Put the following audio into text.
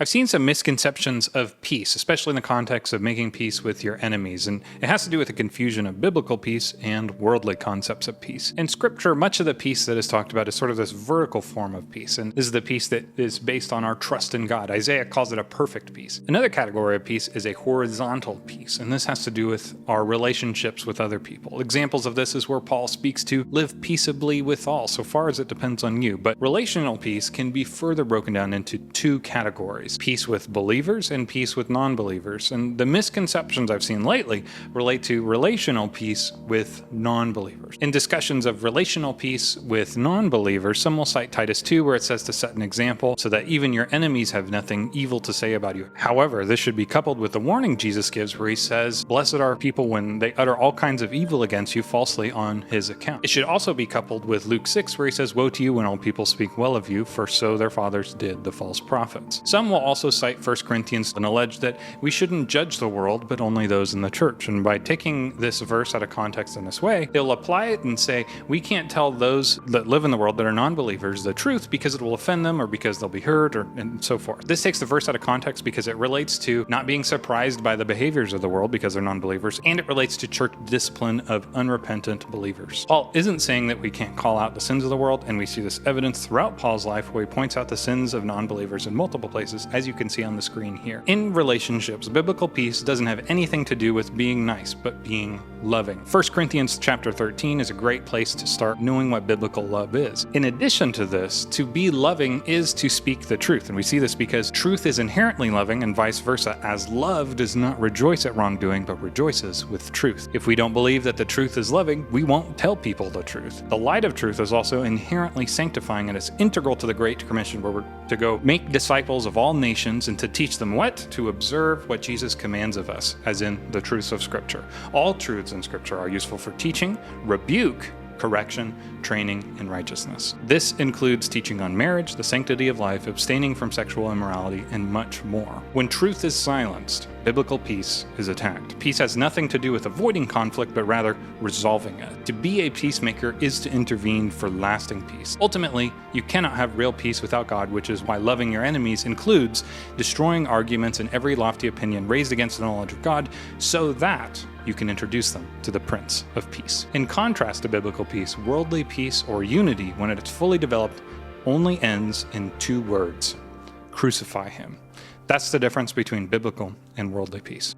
I've seen some misconceptions of peace, especially in the context of making peace with your enemies, and it has to do with the confusion of biblical peace and worldly concepts of peace. In Scripture, much of the peace that is talked about is sort of this vertical form of peace, and this is the peace that is based on our trust in God. Isaiah calls it a perfect peace. Another category of peace is a horizontal peace, and this has to do with our relationships with other people. Examples of this is where Paul speaks to live peaceably with all, so far as it depends on you. But relational peace can be further broken down into two categories: peace with believers and peace with non-believers. And the misconceptions I've seen lately relate to relational peace with non-believers. In discussions of relational peace with non-believers, some will cite Titus 2, where it says to set an example so that even your enemies have nothing evil to say about you. However, this should be coupled with the warning Jesus gives, where he says, "Blessed are people when they utter all kinds of evil against you falsely on his account." It should also be coupled with Luke 6, where he says, "Woe to you when all people speak well of you, for so their fathers did the false prophets." Some will also cite 1 Corinthians and allege that we shouldn't judge the world, but only those in the church. And by taking this verse out of context in this way, they'll apply it and say, we can't tell those that live in the world that are non-believers the truth because it will offend them or because they'll be hurt and so forth. This takes the verse out of context because it relates to not being surprised by the behaviors of the world because they're non-believers, and it relates to church discipline of unrepentant believers. Paul isn't saying that we can't call out the sins of the world, and we see this evidence throughout Paul's life where he points out the sins of non-believers in multiple places, as you can see on the screen here. In relationships, biblical peace doesn't have anything to do with being nice, but being loving. 1 Corinthians chapter 13 is a great place to start knowing what biblical love is. In addition to this, to be loving is to speak the truth. And we see this because truth is inherently loving and vice versa, as love does not rejoice at wrongdoing, but rejoices with truth. If we don't believe that the truth is loving, we won't tell people the truth. The light of truth is also inherently sanctifying, and it's integral to the Great Commission, where we're to go make disciples of all nations and to teach them what? To observe what Jesus commands of us, as in the truths of Scripture. All truths in Scripture are useful for teaching, rebuke, correction, training in righteousness. This includes teaching on marriage, the sanctity of life, abstaining from sexual immorality, and much more. When truth is silenced, biblical peace is attacked. Peace has nothing to do with avoiding conflict, but rather resolving it. To be a peacemaker is to intervene for lasting peace. Ultimately, you cannot have real peace without God, which is why loving your enemies includes destroying arguments and every lofty opinion raised against the knowledge of God, so that you can introduce them to the Prince of Peace. In contrast to biblical peace, worldly peace or unity, when it is fully developed, only ends in two words: crucify him. That's the difference between biblical and worldly peace.